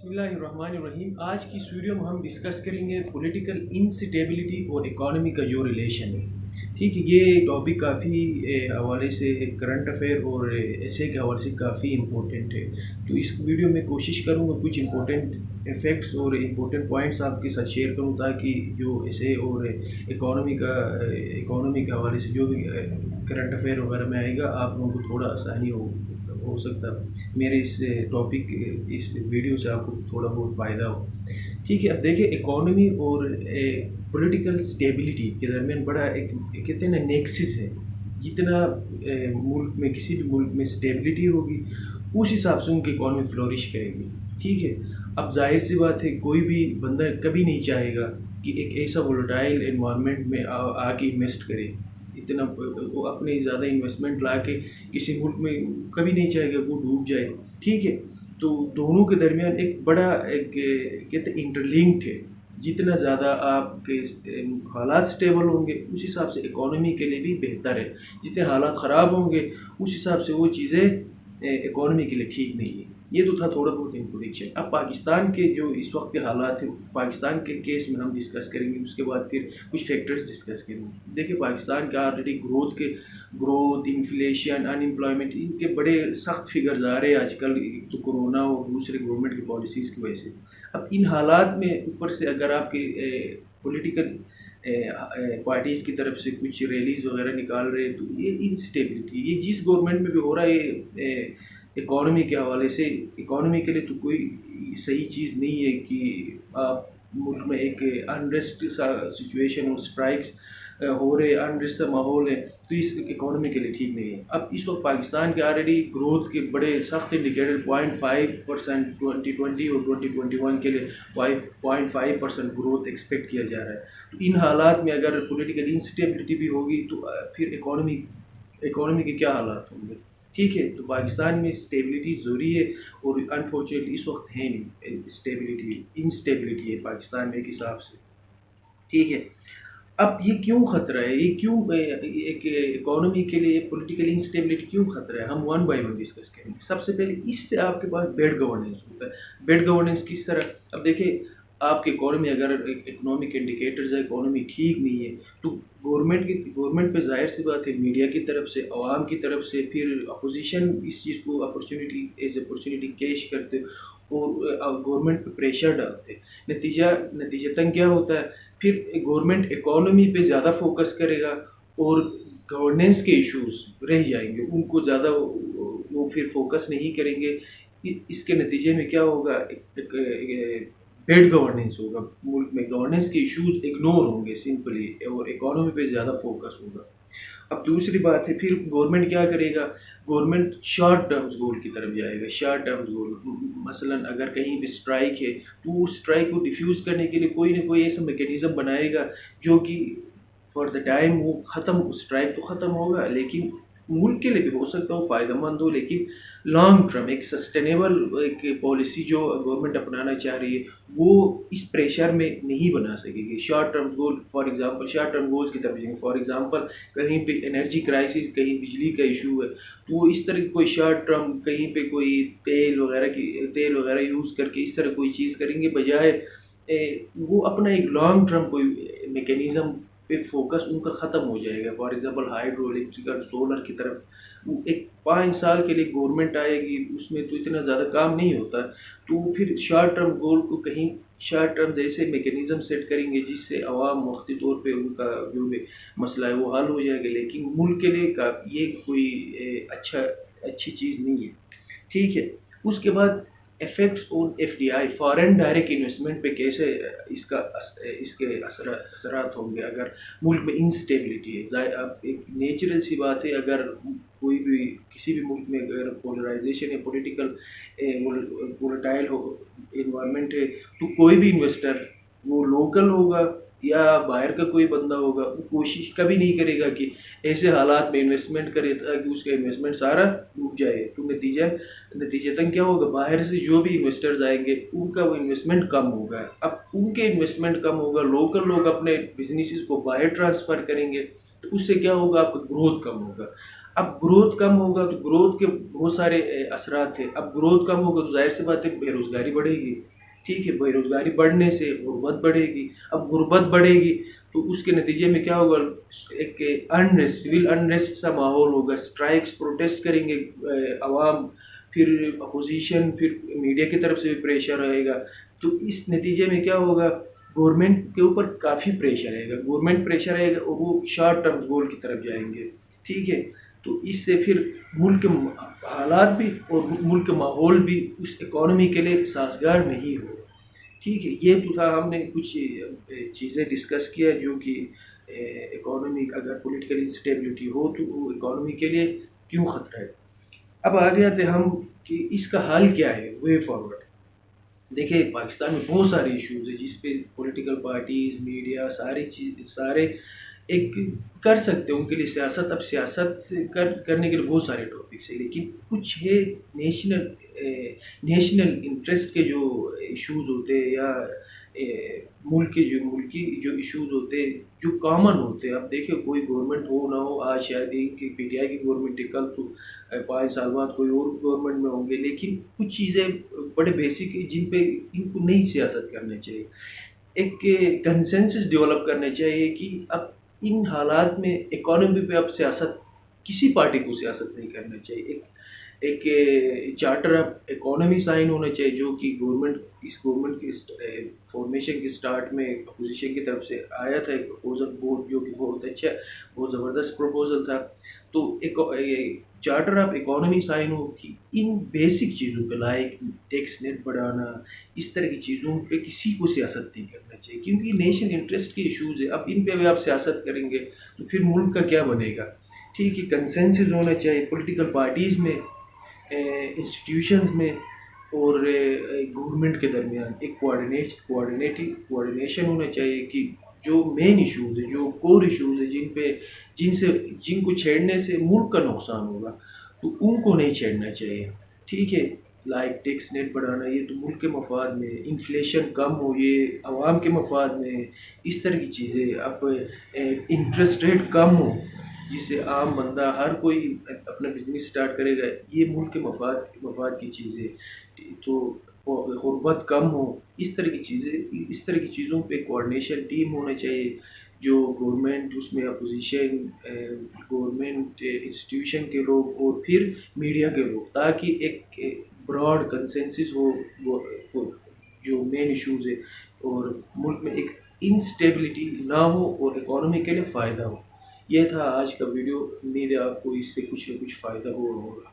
बिस्मिल्लाहिर्रहमानिर्रहीम। आज की इस वीडियो में हम डिस्कस करेंगे पॉलिटिकल इंस्टेबिलिटी और इकोनॉमी का जो रिलेशन है। ठीक है, ये टॉपिक काफ़ी हवाले से करंट अफेयर और ऐसे के हवाले से काफ़ी इम्पोर्टेंट है। तो इस वीडियो में कोशिश करूँगा कुछ इम्पोर्टेंट इफेक्ट्स और इम्पोर्टेंट पॉइंट्स आपके साथ शेयर करूँ, ताकि जो ऐसे और इकोनॉमी के हवाले से जो भी करंट अफेयर वगैरह में आएगा आप लोगों को थोड़ा आसानी हो सकता है मेरे इस टॉपिक इस वीडियो से आपको थोड़ा बहुत फ़ायदा हो। ठीक है, अब देखिए इकोनॉमी और पॉलिटिकल स्टेबिलिटी के दरमियान बड़ा एक कहते हैं ना नेक्सस है। जितना मुल्क में किसी भी मुल्क में स्टेबिलिटी होगी उस हिसाब से उनकी इकोनॉमी फ्लोरिश करेगी। ठीक है, अब जाहिर सी बात है कोई भी बंदा कभी नहीं चाहेगा कि एक ऐसा वोलेटाइल एनवायरनमेंट में आके इन्वेस्ट करे। इतना वो अपने ज़्यादा इन्वेस्टमेंट ला के किसी मुल्क में कभी नहीं चाहेगा वो डूब जाए। ठीक है, तो दोनों के दरमियान एक बड़ा एक कहते हैं इंटरलिंक्ड है। जितना ज़्यादा आपके हालात स्टेबल होंगे उस हिसाब से इकोनॉमी के लिए भी बेहतर है। जितने हालात ख़राब होंगे उस हिसाब से वो चीज़ें इकोनॉमी के लिए ठीक नहीं है। ये तो था थोड़ा बहुत इंट्रोडक्शन। अब पाकिस्तान के जो इस वक्त के हालात हैं, पाकिस्तान के केस में हम डिस्कस करेंगे, उसके बाद फिर कुछ फैक्टर्स डिस्कस करेंगे। देखिए पाकिस्तान का ऑलरेडी ग्रोथ, इन्फ्लेशन, अनएम्प्लॉयमेंट, इनके बड़े सख्त फिगर्स आ रहे हैं आजकल, तो कोरोना और दूसरे गवर्नमेंट की पॉलिसीज़ की वजह से। अब इन हालात में ऊपर से अगर आपके पॉलिटिकल पार्टीज़ की तरफ से कुछ रैलीज वगैरह निकाल रहे हैं, तो ये इंस्टेबिलिटी ये जिस गवर्नमेंट में भी हो रहा है इकोनॉमी के हवाले से, इकोनॉमी के लिए तो कोई सही चीज़ नहीं है कि आप मुल्क में एक अनरेस्ट सा सिचुएशन हो, स्ट्राइक्स हो रहे, अनरेस्ट सा माहौल है, तो इस इकोनॉमी के लिए ठीक नहीं है। अब इस वक्त पाकिस्तान के ऑलरेडी ग्रोथ के बड़े सख्त इंडिकेटर 0.5% 2020 और 2021 के लिए 0.5% ग्रोथ एक्सपेक्ट किया जा रहा है। तो इन हालात में अगर पॉलिटिकल इंस्टेबिलिटी भी होगी तो फिर इकोनॉमी के क्या हालात होंगे। ठीक है, तो पाकिस्तान में स्टेबिलिटी ज़रूरी है और अनफॉर्चुनेटली इस वक्त है नहीं इंस्टेबिलिटी है पाकिस्तान में एक हिसाब से। ठीक है, अब ये क्यों ख़तरा है, ये क्यों एक इकोनॉमी के लिए पॉलिटिकल इंस्टेबिलिटी क्यों ख़तरा है, हम वन बाय वन डिस्कस करेंगे। सबसे पहले इससे आपके पास बेड गवर्नेंस होता है। बेड गवर्नेंस किस तरह, अब देखिए आपकी इकोनॉमी अगर इकोनॉमिक इंडिकेटर्स है, इकोनॉमी ठीक नहीं है, तो गवर्नमेंट पे ज़ाहिर सी बात है मीडिया की तरफ से, आवाम की तरफ से, फिर अपोजिशन इस चीज़ को अपॉर्चुनिटी कैश करते और गवर्नमेंट पे प्रेशर डालते। नतीजतन क्या होता है, फिर गवर्नमेंट इकोनॉमी पे ज़्यादा फोकस करेगा और गवर्नेंस के इश्यूज रह जाएंगे, उनको ज़्यादा वो फिर फोकस नहीं करेंगे। इसके नतीजे में क्या होगा, बेड गवर्नेंस होगा, मुल्क में गवर्नेंस के इश्यूज इग्नोर होंगे सिंपली और इकोनॉमी पे ज़्यादा फोकस होगा। अब दूसरी बात है, फिर गवर्नमेंट क्या करेगा, गवर्नमेंट शॉर्ट टर्म्स गोल की तरफ जाएगा। शॉर्ट टर्म्स गोल मसलन अगर कहीं भी स्ट्राइक है तो उस स्ट्राइक को डिफ्यूज़ करने के लिए कोई ना कोई ऐसा मैकेनिज़्म बनाएगा जो कि फॉर द टाइम वो ख़त्म, स्ट्राइक तो ख़त्म होगा लेकिन मुल्क के लिए भी हो सकता हो फ़ायदेमंद हो, लेकिन लॉन्ग टर्म एक सस्टेनेबल एक पॉलिसी जो गवर्नमेंट अपनाना चाह रही है वो इस प्रेशर में नहीं बना सकेगी। Short term goal, for example short term goals की तरफ जाएंगे। फॉर एग्जांपल कहीं पे एनर्जी क्राइसिस, कहीं बिजली का इशू है, तो वो इस तरह की कोई शॉर्ट टर्म कहीं पे कोई तेल वगैरह यूज़ करके इस तरह कोई चीज़ करेंगे, बजाय वो अपना एक लॉन्ग टर्म कोई मैकेनिज़्म पे फोकस उनका ख़त्म हो जाएगा। For example hydro electrical, solar की तरफ एक 5 साल के लिए गवर्नमेंट आएगी, उसमें तो इतना ज़्यादा काम नहीं होता, तो फिर शॉर्ट टर्म गोल को कहीं शॉर्ट टर्म जैसे मैकेनिज़्म सेट करेंगे जिससे अवाम वक्ती तौर पे उनका जो भी मसला है वो हल हो जाएगा, लेकिन मुल्क के लिए का ये कोई अच्छी चीज़ नहीं है। ठीक है, उसके बाद effects on FDI, foreign direct investment पे कैसे इसके असरात होंगे अगर मुल्क में इंस्टेबिलिटी है। अब एक नेचुरल सी बात है, अगर कोई भी किसी भी मुल्क में अगर पोलराइजेशन है, पॉलिटिकल वोलेटाइल हो इन्वायरमेंट है, तो कोई भी इन्वेस्टर वो लोकल होगा या बाहर का कोई बंदा होगा वो कोशिश कभी नहीं करेगा कि ऐसे हालात में इन्वेस्टमेंट करे ताकि उसका इन्वेस्टमेंट सारा डूब जाए। तो नतीजतन क्या होगा, बाहर से जो भी इन्वेस्टर्स आएंगे उनका वो इन्वेस्टमेंट कम होगा। अब उनके इन्वेस्टमेंट कम होगा, लोकल लोग अपने बिजनेसेस को बाहर ट्रांसफ़र करेंगे, तो उससे क्या होगा, आपका ग्रोथ कम होगा। अब ग्रोथ कम होगा तो ग्रोथ के बहुत सारे असरात थे। अब ग्रोथ कम होगा तो जाहिर सी बात है बेरोज़गारी बढ़ेगी। ٹھیک ہے، بے روزگاری بڑھنے سے غربت بڑھے گی. اب غربت بڑھے گی تو اس کے نتیجے میں کیا ہوگا؟ ایک انریسٹ، سول انریسٹ سا ماحول ہوگا، اسٹرائکس پروٹیسٹ کریں گے عوام، پھر اپوزیشن، پھر میڈیا کی طرف سے بھی پریشر رہے گا. تو اس نتیجے میں کیا ہوگا؟ گورنمنٹ کے اوپر کافی پریشر رہے گا، گورنمنٹ پریشر رہے گا اور وہ شارٹ ٹرم گول کی طرف جائیں گے. ٹھیک ہے، تو اس سے پھر ملک کے حالات بھی اور ملک کا ماحول بھی اس اکانومی کے لیے سازگار نہیں ہو. ٹھیک ہے، یہ تو تھا، ہم نے کچھ چیزیں ڈسکس کیا جو کہ اکانومی اگر پولیٹیکل انسٹیبلٹی ہو تو وہ اکانومی کے لیے کیوں خطرہ ہے. اب آگے آتے ہم کہ اس کا حل کیا ہے، وے فارورڈ. دیکھیں پاکستان میں بہت سارے ایشوز ہیں جس پہ پولیٹیکل پارٹیز، میڈیا، سارے ایک کر سکتے ہیں ان کے لیے سیاست. اب سیاست کرنے کے لیے بہت سارے ٹاپکس ہیں، لیکن کچھ ہے نیشنل انٹرسٹ کے جو ایشوز ہوتے ہیں یا ملکی جو ایشوز ہوتے ہیں جو کامن ہوتے ہیں. اب دیکھیں کوئی گورنمنٹ ہو نہ ہو، آج شاید کہ پی ٹی آئی کی گورنمنٹ ہے، کل تو 5 سال بعد کوئی اور گورنمنٹ میں ہوں گے، لیکن کچھ چیزیں بڑے بیسک ہیں جن پہ ان کو نہیں سیاست کرنا چاہیے. ایک کنسنسس ڈیولپ کرنا چاہیے کہ اب ان حالات میں اکانومی پہ اب سیاست، کسی پارٹی کو سیاست نہیں کرنا چاہیے. ایک چارٹر آف اکانومی سائن ہونا چاہیے جو کہ گورنمنٹ کی فارمیشن کے سٹارٹ میں اپوزیشن کی طرف سے آیا تھا ایک پروپوزل بورڈ، جو کہ بہت اچھا، بہت زبردست پروپوزل تھا. تو ایک چارٹر آف اکانومی سائن ہو کہ ان بیسک چیزوں پہ لائک ٹیکس نیٹ بڑھانا، اس طرح کی چیزوں پہ کسی کو سیاست نہیں کرنا چاہیے کیونکہ یہ نیشنل انٹرسٹ کے ایشوز ہے. اب ان پہ بھی آپ سیاست کریں گے تو پھر ملک کا کیا بنے گا. ٹھیک ہے، کنسنسس ہونا چاہیے پولیٹیکل پارٹیز میں، انسٹیٹیوشنز میں اور گورنمنٹ کے درمیان ایک کوآرڈینیشن ہونا چاہیے کہ جو مین ایشوز ہیں، جو کور ایشوز ہیں جن کو چھیڑنے سے ملک کا نقصان ہوگا تو ان کو نہیں چھیڑنا چاہیے. ٹھیک ہے، لائک ٹیکس نیٹ بڑھانا، یہ تو ملک کے مفاد میں، انفلیشن کم ہو یہ عوام کے مفاد میں، اس طرح کی چیزیں. اب انٹرسٹ ریٹ کم ہو جس سے عام بندہ ہر کوئی اپنا بزنس سٹارٹ کرے گا، یہ ملک کے مفاد کی چیزیں. تو غربت کم ہو، اس طرح کی چیزیں، اس طرح کی چیزوں پہ کوآرڈینیشن ٹیم ہونا چاہیے جو گورنمنٹ، اس میں اپوزیشن، گورنمنٹ انسٹیٹیوشن کے لوگ اور پھر میڈیا کے لوگ، تاکہ ایک براڈ کنسنسس ہو جو مین ایشوز ہے اور ملک میں ایک انسٹیبلٹی نہ ہو اور اکانومی کے لیے فائدہ ہو. یہ تھا آج کا ویڈیو، امید ہے آپ کو اس سے کچھ نہ کچھ فائدہ ہوگا.